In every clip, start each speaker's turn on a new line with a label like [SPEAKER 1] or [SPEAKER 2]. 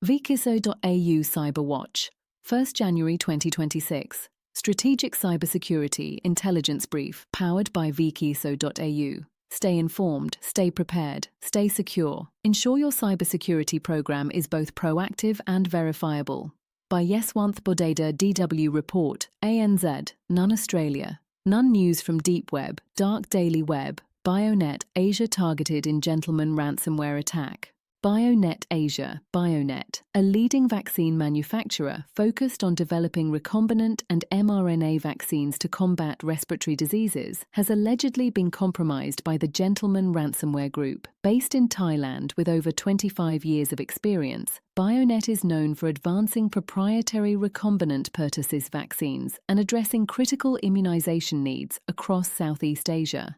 [SPEAKER 1] vciso-au Cyberwatch, 1st January 2026. Strategic Cybersecurity Intelligence Brief powered by vciso-au. Stay informed, stay prepared, stay secure. Ensure your cybersecurity program is both proactive and verifiable. By Yeswanth Bodeda DW Report, ANZ, None Australia. None News from Deep Web, Dark Daily Web, Bionet Asia targeted in gentleman ransomware attack. Bionet Asia, Bionet, a leading vaccine manufacturer focused on developing recombinant and mRNA vaccines to combat respiratory diseases, has allegedly been compromised by the Gentleman Ransomware Group. Based in Thailand with over 25 years of experience, Bionet is known for advancing proprietary recombinant pertussis vaccines and addressing critical immunization needs across Southeast Asia.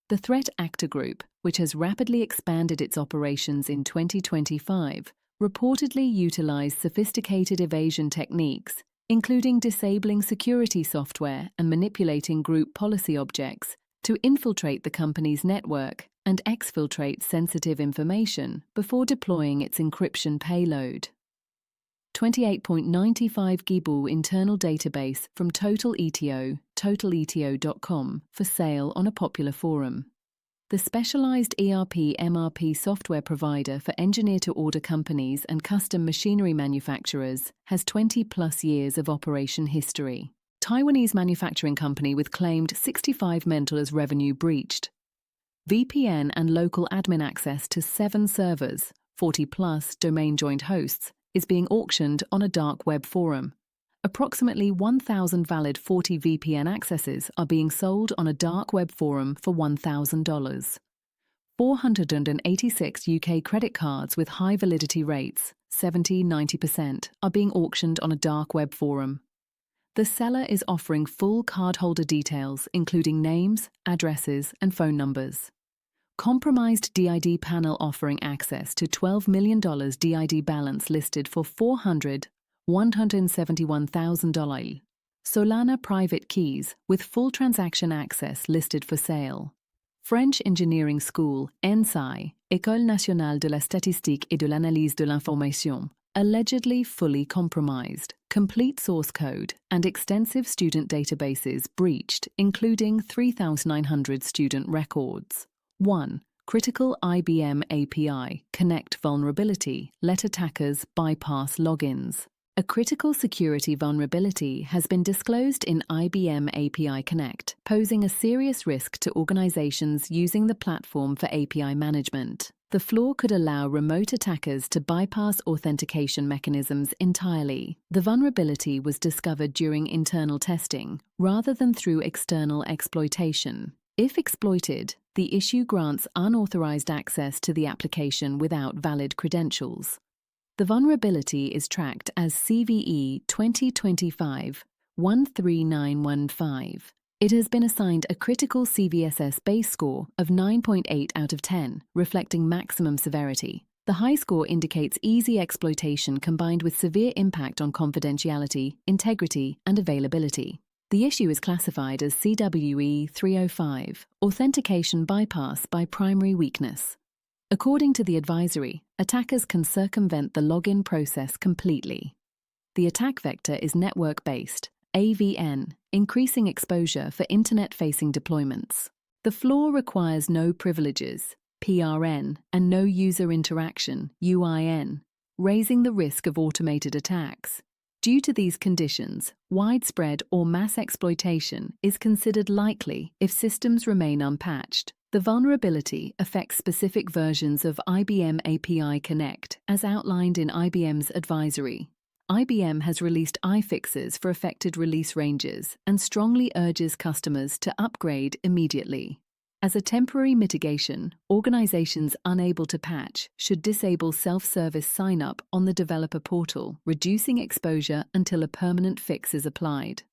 [SPEAKER 1] The threat actor group, which has rapidly expanded its operations in 2025, reportedly utilized sophisticated evasion techniques, including disabling security software and manipulating group policy objects, to infiltrate the company's network and exfiltrate sensitive information before deploying its encryption payload. 28.95 GB internal database from TotalETO, totaleto.com, for sale on a popular forum. The specialized ERP/MRP software provider for engineer-to-order companies and custom machinery manufacturers has 20-plus years of operation history. Taiwanese manufacturing company with claimed $65 million revenue breached. VPN and local admin access to 7 servers, 40-plus domain-joined hosts, is being auctioned on a dark web forum. Approximately 1,000 valid 40 VPN accesses are being sold on a dark web forum for $1,000. 486 UK credit cards with high validity rates, 70–90%, are being auctioned on a dark web forum. The seller is offering full cardholder details, including names, addresses, and phone numbers. Compromised DID panel offering access to $12 million DID balance listed for $171,000. Solana private keys with full transaction access listed for sale. French Engineering School, ENSI, École Nationale de la Statistique et de l'Analyse de l'Information, allegedly fully compromised, complete source code and extensive student databases breached, including 3,900 student records. 1. Critical IBM API Connect vulnerability let attackers bypass logins. A critical security vulnerability has been disclosed in IBM API Connect, posing a serious risk to organizations using the platform for API management. The flaw could allow remote attackers to bypass authentication mechanisms entirely. The vulnerability was discovered during internal testing, rather than through external exploitation. If exploited, the issue grants unauthorized access to the application without valid credentials. The vulnerability is tracked as CVE 2025-13915. It has been assigned a critical CVSS base score of 9.8 out of 10, reflecting maximum severity. The high score indicates easy exploitation combined with severe impact on confidentiality, integrity, and availability. The issue is classified as CWE 305, authentication bypass by primary weakness. According to the advisory, attackers can circumvent the login process completely. The attack vector is network-based, AVN, increasing exposure for internet-facing deployments. The flaw requires no privileges, PRN, and no user interaction, UIN, raising the risk of automated attacks. Due to these conditions, widespread or mass exploitation is considered likely if systems remain unpatched. The vulnerability affects specific versions of IBM API Connect, as outlined in IBM's advisory. IBM has released iFixes for affected release ranges and strongly urges customers to upgrade immediately. As a temporary mitigation, organizations unable to patch should disable self-service sign-up on the developer portal, reducing exposure until a permanent fix is applied.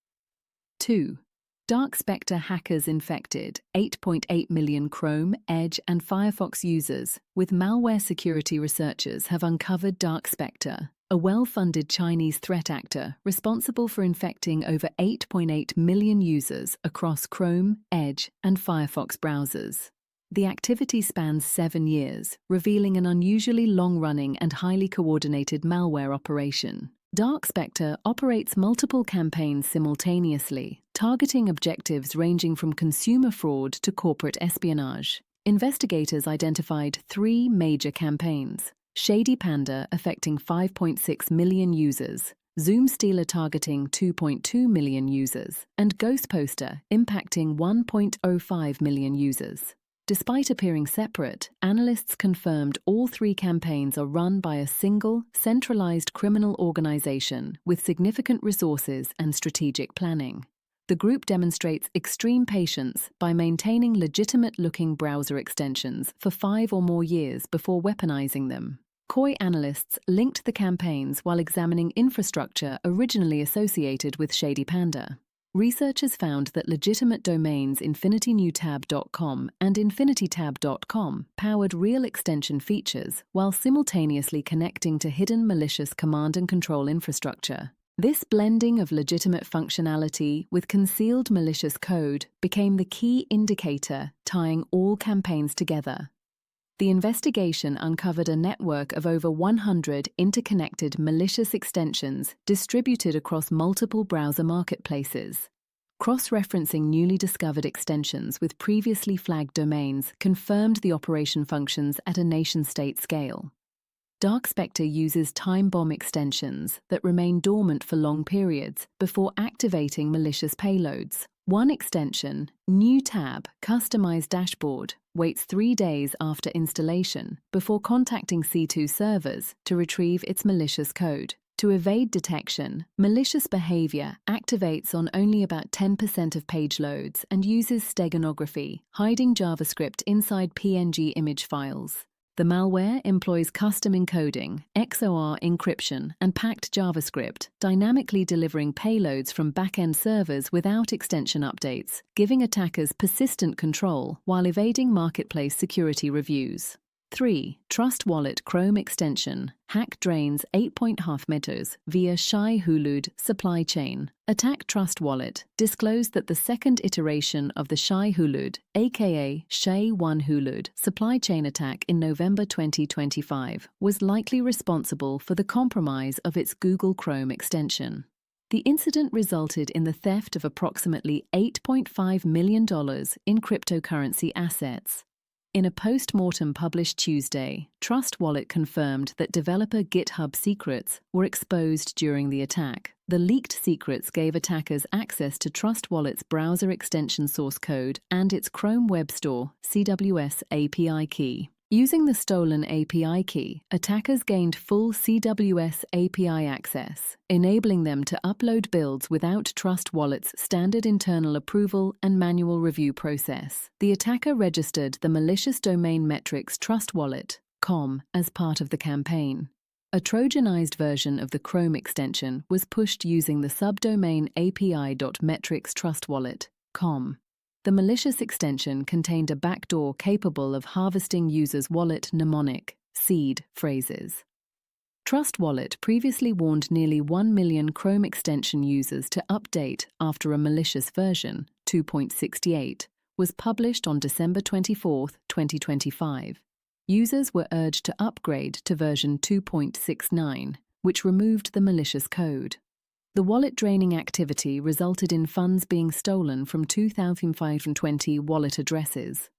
[SPEAKER 1] 2. Dark Spectre hackers infected 8.8 million Chrome, Edge, and Firefox users, with malware security researchers have uncovered Dark Spectre, a well-funded Chinese threat actor responsible for infecting over 8.8 million users across Chrome, Edge, and Firefox browsers. The activity spans 7 years, revealing an unusually long-running and highly coordinated malware operation. Dark Spectre operates multiple campaigns simultaneously, targeting objectives ranging from consumer fraud to corporate espionage. Investigators identified 3 major campaigns: Shady Panda affecting 5.6 million users, Zoom Stealer targeting 2.2 million users, and Ghost Poster impacting 1.05 million users. Despite appearing separate, analysts confirmed all 3 campaigns are run by a single, centralized criminal organization with significant resources and strategic planning. The group demonstrates extreme patience by maintaining legitimate-looking browser extensions for 5 or more years before weaponizing them. Coy analysts linked the campaigns while examining infrastructure originally associated with Shady Panda. Researchers found that legitimate domains infinitynewtab.com and infinitytab.com powered real extension features while simultaneously connecting to hidden malicious command and control infrastructure. This blending of legitimate functionality with concealed malicious code became the key indicator tying all campaigns together. The investigation uncovered a network of over 100 interconnected malicious extensions distributed across multiple browser marketplaces. Cross-referencing newly discovered extensions with previously flagged domains confirmed the operation functions at a nation-state scale. Dark Spectre uses time bomb extensions that remain dormant for long periods before activating malicious payloads. One extension, New Tab Customized Dashboard, waits 3 days after installation before contacting C2 servers to retrieve its malicious code. To evade detection, malicious behavior activates on only about 10% of page loads and uses steganography, hiding JavaScript inside PNG image files. The malware employs custom encoding, XOR encryption, and packed JavaScript, dynamically delivering payloads from back-end servers without extension updates, giving attackers persistent control while evading marketplace security reviews. 3. Trust Wallet Chrome Extension hack drains 8.5 meters via Shai-Hulud supply chain. Attack Trust Wallet disclosed that the second iteration of the Shai-Hulud, aka Shay-1Hulud, supply chain attack in November 2025 was likely responsible for the compromise of its Google Chrome extension. The incident resulted in the theft of approximately $8.5 million in cryptocurrency assets. In a post-mortem published Tuesday, Trust Wallet confirmed that developer GitHub secrets were exposed during the attack. The leaked secrets gave attackers access to Trust Wallet's browser extension source code and its Chrome Web Store CWS API key. Using the stolen API key, attackers gained full CWS API access, enabling them to upload builds without Trust Wallet's standard internal approval and manual review process. The attacker registered the malicious domain metrics Trust Wallet.com as part of the campaign. A Trojanized version of the Chrome extension was pushed using the subdomain api.metricstrustwallet.com. The malicious extension contained a backdoor capable of harvesting users' wallet mnemonic seed phrases. Trust Wallet previously warned nearly 1 million Chrome extension users to update after a malicious version, 2.68, was published on December 24, 2025. Users were urged to upgrade to version 2.69, which removed the malicious code. The wallet draining activity resulted in funds being stolen from 2,520 wallet addresses.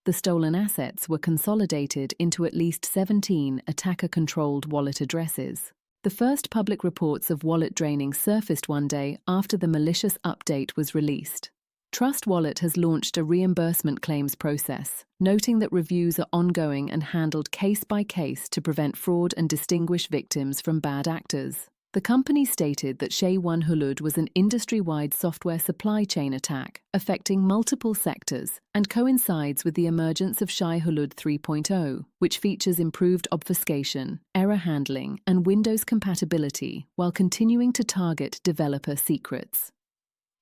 [SPEAKER 1] The stolen assets were consolidated into at least 17 attacker-controlled wallet addresses. The first public reports of wallet draining surfaced one day after the malicious update was released. Trust Wallet has launched a reimbursement claims process, noting that reviews are ongoing and handled case by case to prevent fraud and distinguish victims from bad actors. The company stated that Shay-1Hulud was an industry-wide software supply chain attack affecting multiple sectors and coincides with the emergence of Shay-Hulud 3.0, which features improved obfuscation, error handling, and Windows compatibility while continuing to target developer secrets.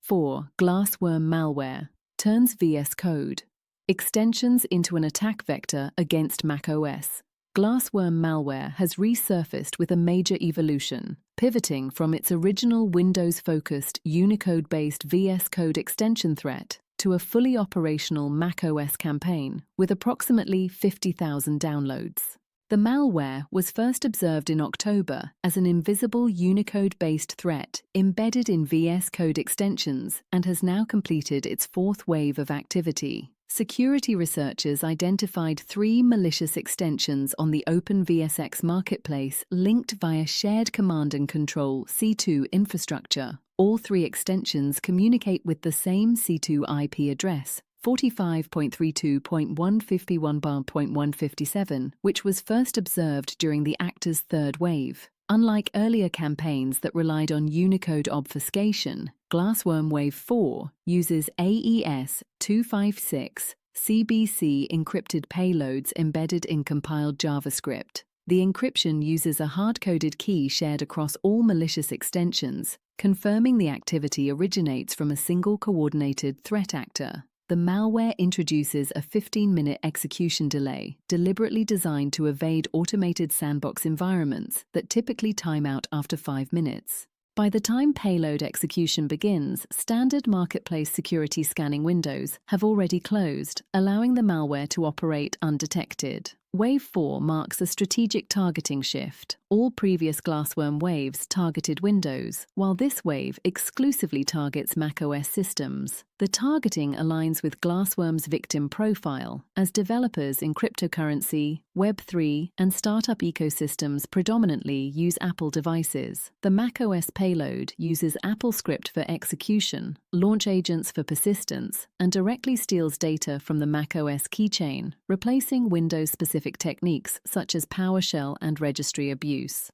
[SPEAKER 1] 4. Glassworm malware turns VS Code extensions into an attack vector against macOS. Glassworm malware has resurfaced with a major evolution, pivoting from its original Windows-focused Unicode-based VS Code extension threat to a fully operational macOS campaign with approximately 50,000 downloads. The malware was first observed in October as an invisible Unicode-based threat embedded in VS Code extensions and has now completed its fourth wave of activity. Security researchers identified 3 malicious extensions on the OpenVSX marketplace linked via shared command and control C2 infrastructure. All 3 extensions communicate with the same C2 IP address, 45.32.151.157, which was first observed during the actor's third wave. Unlike earlier campaigns that relied on Unicode obfuscation, Glassworm Wave 4 uses AES 256 CBC encrypted payloads embedded in compiled JavaScript. The encryption uses a hard-coded key shared across all malicious extensions, confirming the activity originates from a single coordinated threat actor. The malware introduces a 15-minute execution delay, deliberately designed to evade automated sandbox environments that typically time out after 5 minutes. By the time payload execution begins, standard marketplace security scanning windows have already closed, allowing the malware to operate undetected. Wave 4 marks a strategic targeting shift. All previous Glassworm waves targeted Windows, while this wave exclusively targets macOS systems. The targeting aligns with Glassworm's victim profile, as developers in cryptocurrency, Web3, and startup ecosystems predominantly use Apple devices. The macOS payload uses Apple script for execution, launch agents for persistence, and directly steals data from the macOS keychain, replacing Windows-specific techniques such as PowerShell and registry abuse.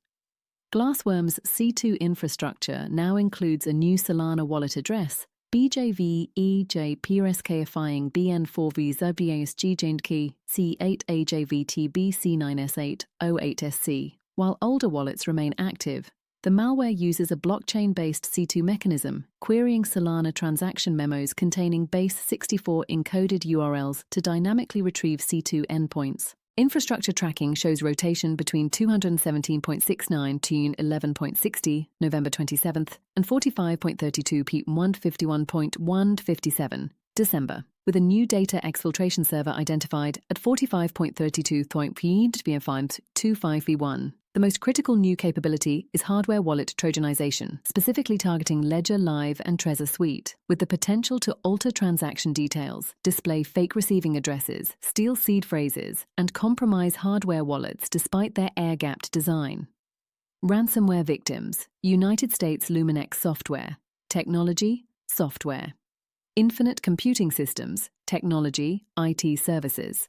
[SPEAKER 1] Glassworm's C2 infrastructure now includes a new Solana wallet address, BJV-EJ-PRSKifying BN4V-ZBASG-Key C8AJVTB-C9S8-08SC. While older wallets remain active, the malware uses a blockchain-based C2 mechanism, querying Solana transaction memos containing base64 encoded URLs to dynamically retrieve C2 endpoints. Infrastructure tracking shows rotation between 217.69 to 11.60 November 27th and 45.32 p. 151.157 December, with a new data exfiltration server identified at 45.32.p.25v1. The most critical new capability is hardware wallet trojanization, specifically targeting Ledger Live and Trezor Suite, with the potential to alter transaction details, display fake receiving addresses, steal seed phrases, and compromise hardware wallets despite their air-gapped design. Ransomware victims: United States Luminex Software, Technology, Software. Infinite Computing Systems, Technology, IT Services.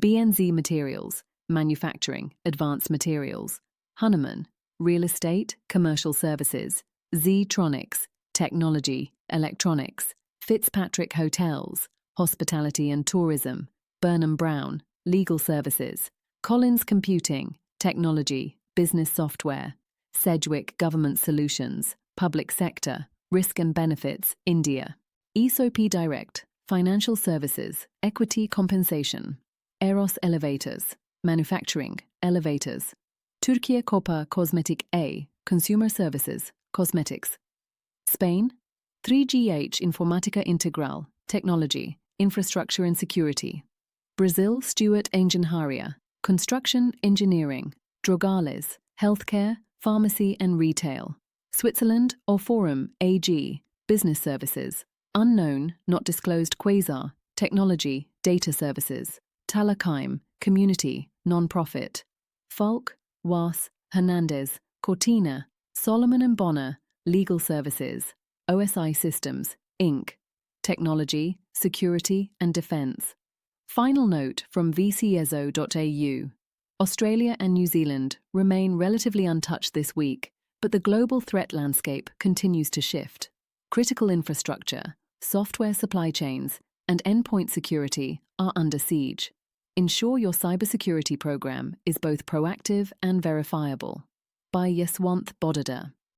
[SPEAKER 1] BNZ Materials, Manufacturing, Advanced Materials. Hunneman, Real Estate, Commercial Services. Z-Tronics, Technology, Electronics. Fitzpatrick Hotels, Hospitality and Tourism. Burnham Brown, Legal Services. Collins Computing, Technology, Business Software. Sedgwick Government Solutions, Public Sector, Risk and Benefits, India. ESOP Direct, Financial Services, Equity Compensation. Eros Elevators, Manufacturing, Elevators. Turquia Copa Cosmetic A, Consumer Services, Cosmetics. Spain, 3GH Informatica Integral, Technology, Infrastructure and Security. Brazil Stuart Engenharia, Construction, Engineering. Drogales, Healthcare, Pharmacy and Retail. Switzerland or Forum AG, Business Services. Unknown, Not Disclosed Quasar, Technology, Data Services. Talakheim, Community, Non-Profit. Falk, Was, Hernandez, Cortina, Solomon & Bonner, Legal Services. OSI Systems, Inc. Technology, Security and Defence. Final note from vciso-au. Australia and New Zealand remain relatively untouched this week, but the global threat landscape continues to shift. Critical infrastructure, software supply chains, and endpoint security are under siege. Ensure your cybersecurity program is both proactive and verifiable. By Yeswanth Bodada.